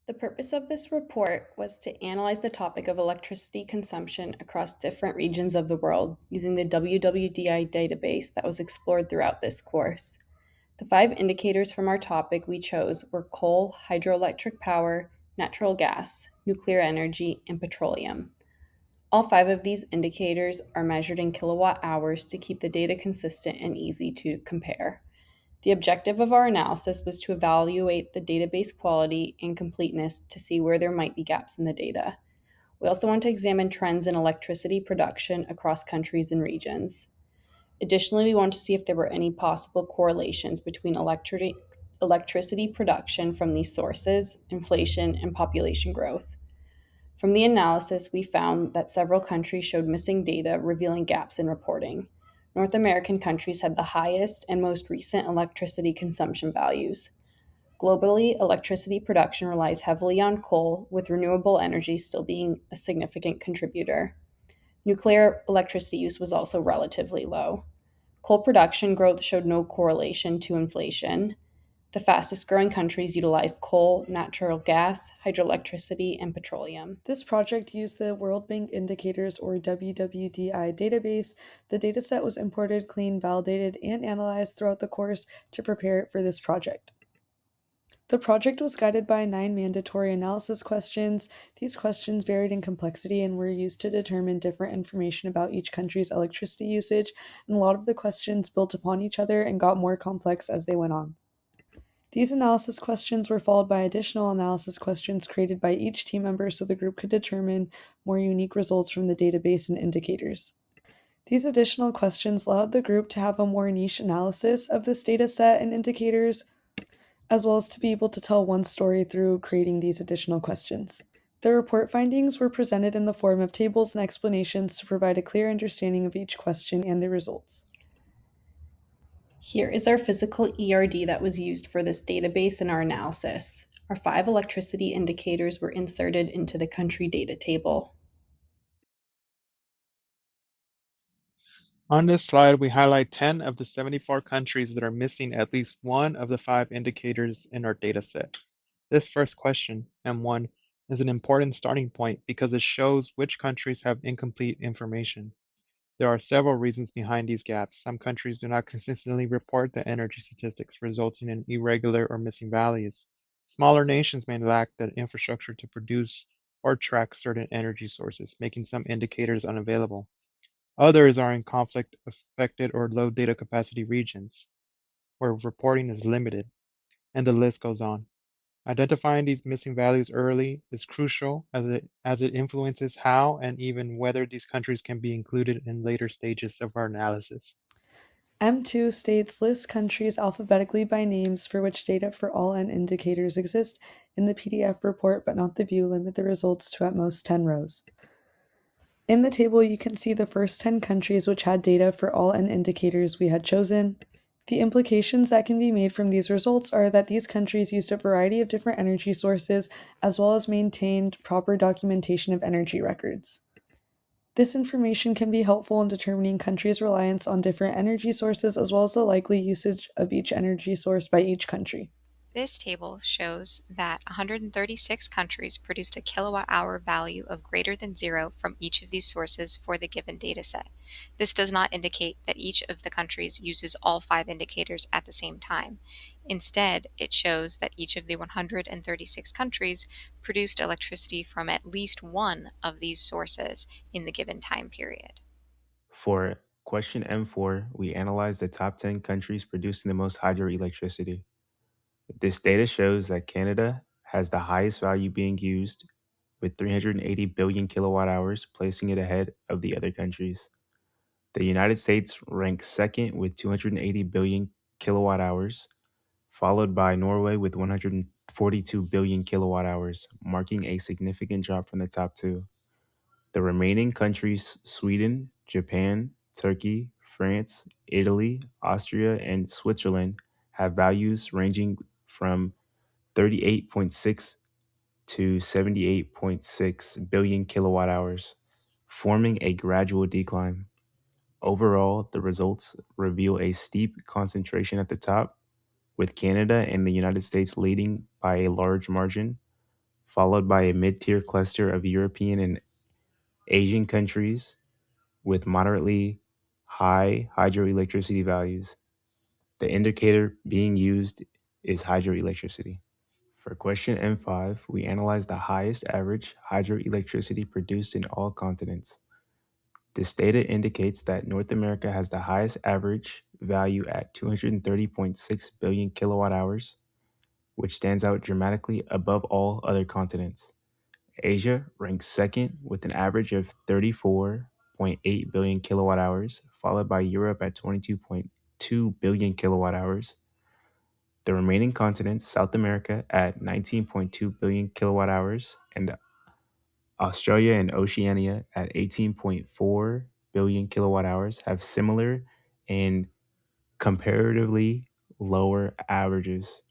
The purpose of this report was to analyze the topic of electricity consumption across different regions of the world using the WWDI database that was explored throughout this course. The five indicators from our topic we chose were coal, hydroelectric power, natural gas, nuclear energy, and petroleum. All five of these indicators are measured in kilowatt hours to keep the data consistent and easy to compare. The objective of our analysis was to evaluate the database quality and completeness to see where there might be gaps in the data. We also want to examine trends in electricity production across countries and regions. Additionally, we want to see if there were any possible correlations between electricity production from these sources, inflation, and population growth. From the analysis, we found that several countries showed missing data, revealing gaps in reporting. North American countries had the highest and most recent electricity consumption values. Globally, electricity production relies heavily on coal, with renewable energy still being a significant contributor. Nuclear electricity use was also relatively low. Coal production growth showed no correlation to inflation. The fastest growing countries utilized coal, natural gas, hydroelectricity, and petroleum. This project used the World Bank Indicators or WWDI database. The dataset was imported, cleaned, validated, and analyzed throughout the course to prepare it for this project. The project was guided by 9 mandatory analysis questions. These questions varied in complexity and were used to determine different information about each country's electricity usage, and a lot of the questions built upon each other and got more complex as they went on. These analysis questions were followed by additional analysis questions created by each team member so the group could determine more unique results from the database and indicators. These additional questions allowed the group to have a more niche analysis of this data set and indicators, as well as to be able to tell one story through creating these additional questions. The report findings were presented in the form of tables and explanations to provide a clear understanding of each question and the results. Here is our physical ERD that was used for this database and our analysis. Our five electricity indicators were inserted into the country data table. On this slide, we highlight 10 of the 74 countries that are missing at least one of the five indicators in our dataset. This first question, M1, is an important starting point because it shows which countries have incomplete information. There are several reasons behind these gaps. Some countries do not consistently report the energy statistics, resulting in irregular or missing values. Smaller nations may lack the infrastructure to produce or track certain energy sources, making some indicators unavailable. Others are in conflict-affected or low data capacity regions, where reporting is limited, and the list goes on. Identifying these missing values early is crucial as it influences how and even whether these countries can be included in later stages of our analysis. M2 states list countries alphabetically by names for which data for all N indicators exist in the PDF report, but not the view. Limit the results to at most 10 rows. In the table, you can see the first 10 countries which had data for all N indicators we had chosen. The implications that can be made from these results are that these countries used a variety of different energy sources as well as maintained proper documentation of energy records. This information can be helpful in determining countries' reliance on different energy sources as well as the likely usage of each energy source by each country. This table shows that 136 countries produced a kilowatt-hour value of greater than zero from each of these sources for the given dataset. This does not indicate that each of the countries uses all five indicators at the same time. Instead, it shows that each of the 136 countries produced electricity from at least one of these sources in the given time period. For question M4, we analyzed the top 10 countries producing the most hydroelectricity. This data shows that Canada has the highest value being used with 380 billion kilowatt hours, placing it ahead of the other countries. The United States ranks second with 280 billion kilowatt hours, followed by Norway with 142 billion kilowatt hours, marking a significant drop from the top two. The remaining countries, Sweden, Japan, Turkey, France, Italy, Austria, and Switzerland, have values ranging from 38.6 to 78.6 billion kilowatt hours, forming a gradual decline. Overall, the results reveal a steep concentration at the top, with Canada and the United States leading by a large margin, followed by a mid tier cluster of European and Asian countries with moderately high hydroelectricity values. The indicator being used is hydroelectricity. For question M5, we analyze the highest average hydroelectricity produced in all continents. This data indicates that North America has the highest average value at 230.6 billion kilowatt hours, which stands out dramatically above all other continents. Asia ranks second with an average of 34.8 billion kilowatt hours, followed by Europe at 22.2 billion kilowatt hours. The remaining continents, South America at 19.2 billion kilowatt hours, and Australia and Oceania at 18.4 billion kilowatt hours, have similar and comparatively lower averages.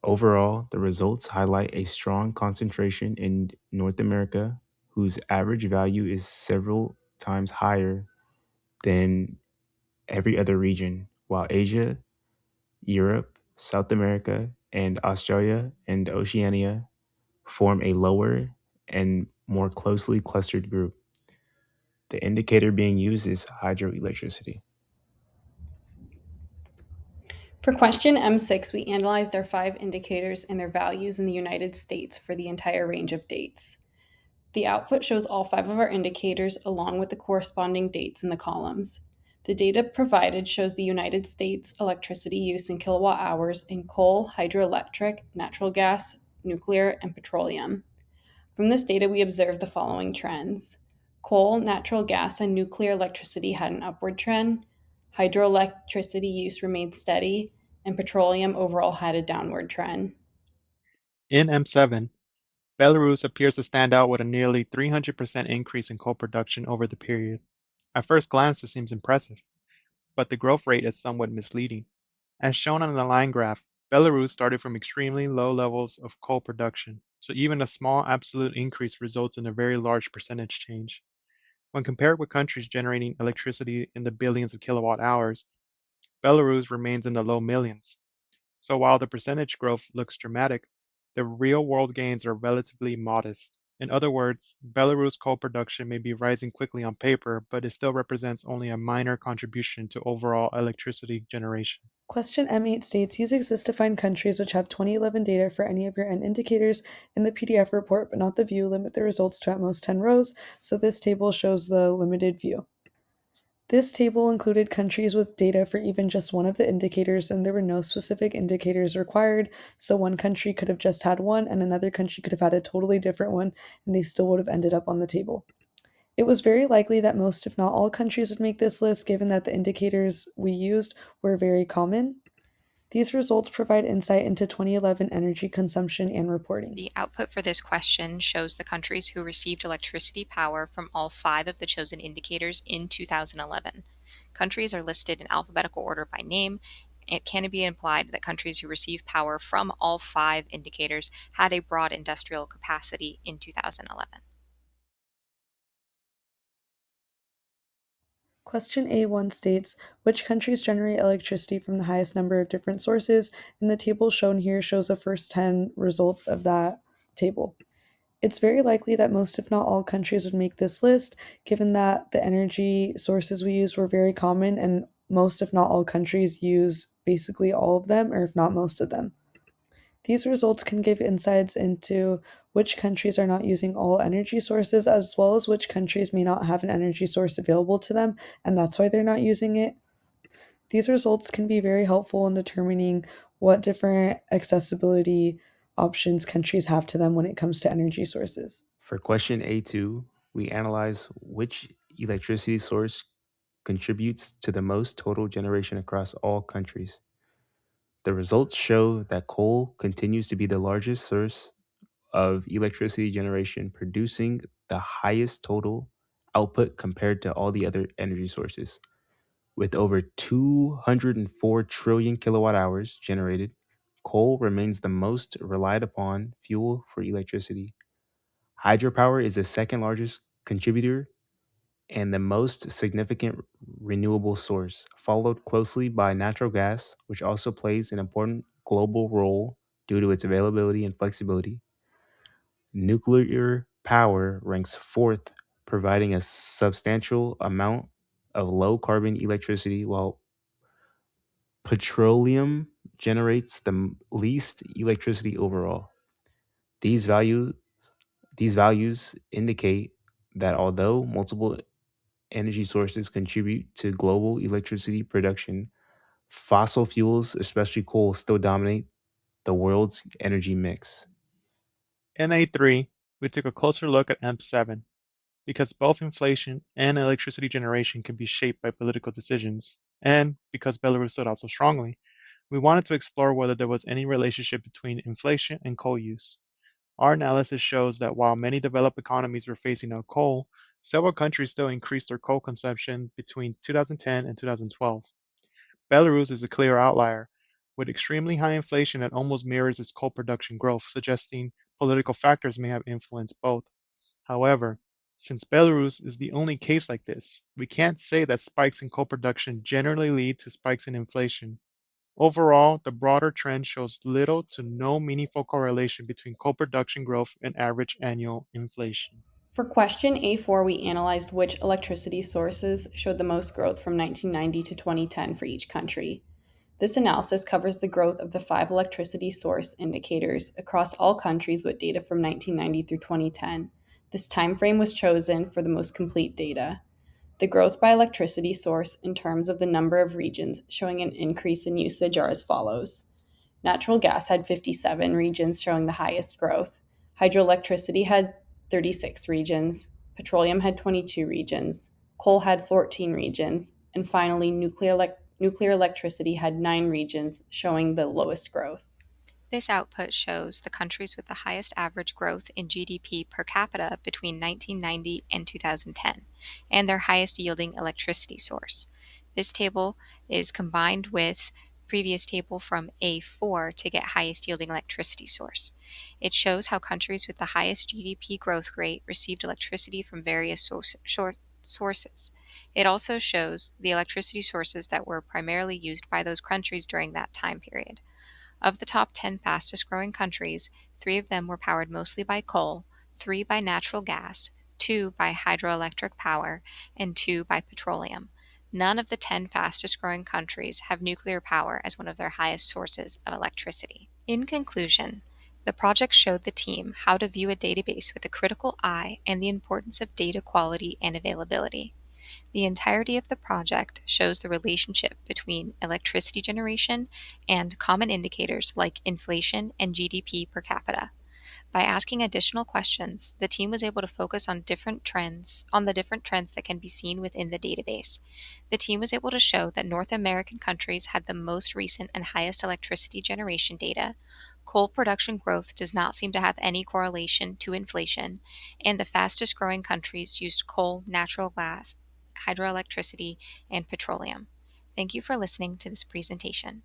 Overall, the results highlight a strong concentration in North America, whose average value is several times higher than every other region, while Asia, Europe, South America, and Australia and Oceania form a lower and more closely clustered group. The indicator being used is hydroelectricity. For question M6, we analyzed our 5 indicators and their values in the United States for the entire range of dates. The output shows all 5 of our indicators along with the corresponding dates in the columns. The data provided shows the United States electricity use in kilowatt hours in coal, hydroelectric, natural gas, nuclear, and petroleum. From this data, we observed the following trends. Coal, natural gas, and nuclear electricity had an upward trend, hydroelectricity use remained steady, and petroleum overall had a downward trend. In M7, Belarus appears to stand out with a nearly 300% increase in coal production over the period. At first glance, this seems impressive, but the growth rate is somewhat misleading. As shown on the line graph, Belarus started from extremely low levels of coal production, so even a small absolute increase results in a very large percentage change. When compared with countries generating electricity in the billions of kilowatt hours, Belarus remains in the low millions. So while the percentage growth looks dramatic, the real world gains are relatively modest. In other words, Belarus coal production may be rising quickly on paper, but it still represents only a minor contribution to overall electricity generation. Question M8 states, use exists to find countries which have 2011 data for any of your N indicators in the PDF report, but not the view. Limit the results to at most 10 rows, so this table shows the limited view. This table included countries with data for even just one of the indicators, and there were no specific indicators required, so one country could have just had one, and another country could have had a totally different one, and they still would have ended up on the table. It was very likely that most, if not all, countries would make this list, given that the indicators we used were very common. These results provide insight into 2011 energy consumption and reporting. The output for this question shows the countries who received electricity power from all 5 of the chosen indicators in 2011. Countries are listed in alphabetical order by name. It can be implied that countries who receive power from all 5 indicators had a broad industrial capacity in 2011. Question A1 states, which countries generate electricity from the highest number of different sources, and the table shown here shows the first 10 results of that table. It's very likely that most, if not all, countries would make this list, given that the energy sources we use were very common, and most, if not all, countries use basically all of them, or if not most of them. These results can give insights into which countries are not using all energy sources, as well as which countries may not have an energy source available to them, and that's why they're not using it. These results can be very helpful in determining what different accessibility options countries have to them when it comes to energy sources. For question A2, we analyze which electricity source contributes to the most total generation across all countries. The results show that coal continues to be the largest source of electricity generation, producing the highest total output compared to all the other energy sources. With over 204 trillion kilowatt hours generated, coal remains the most relied upon fuel for electricity. Hydropower is the second largest contributor and the most significant renewable source, followed closely by natural gas, which also plays an important global role due to its availability and flexibility. Nuclear power ranks fourth, providing a substantial amount of low carbon electricity, while petroleum generates the least electricity overall. These value these values indicate that although multiple energy sources contribute to global electricity production, fossil fuels, especially coal, still dominate the world's energy mix. In A3, we took a closer look at M7 because both inflation and electricity generation can be shaped by political decisions, and because Belarus stood out so strongly, we wanted to explore whether there was any relationship between inflation and coal use. Our analysis shows that while many developed economies were phasing out coal, several countries still increased their coal consumption between 2010 and 2012. Belarus is a clear outlier, with extremely high inflation that almost mirrors its coal production growth, suggesting political factors may have influenced both. However, since Belarus is the only case like this, we can't say that spikes in coal production generally lead to spikes in inflation. Overall, the broader trend shows little to no meaningful correlation between coal production growth and average annual inflation. For question A4, we analyzed which electricity sources showed the most growth from 1990 to 2010 for each country. This analysis covers the growth of the 5 electricity source indicators across all countries with data from 1990 through 2010. This time frame was chosen for the most complete data. The growth by electricity source in terms of the number of regions showing an increase in usage are as follows. Natural gas had 57 regions showing the highest growth. Hydroelectricity had 36 regions. Petroleum had 22 regions. Coal had 14 regions. And finally, nuclear electricity had 9 regions showing the lowest growth. This output shows the countries with the highest average growth in GDP per capita between 1990 and 2010, and their highest yielding electricity source. This table is combined with previous table from A4 to get highest yielding electricity source. It shows how countries with the highest GDP growth rate received electricity from various sources. It also shows the electricity sources that were primarily used by those countries during that time period. Of the top 10 fastest growing countries, 3 of them were powered mostly by coal, 3 by natural gas, 2 by hydroelectric power, and 2 by petroleum. None of the 10 fastest growing countries have nuclear power as one of their highest sources of electricity. In conclusion, the project showed the team how to view a database with a critical eye and the importance of data quality and availability. The entirety of the project shows the relationship between electricity generation and common indicators like inflation and GDP per capita. By asking additional questions, the team was able to focus on the different trends that can be seen within the database. The team was able to show that North American countries had the most recent and highest electricity generation data. Coal production growth does not seem to have any correlation to inflation, and the fastest growing countries used coal, natural gas, hydroelectricity, and petroleum. Thank you for listening to this presentation.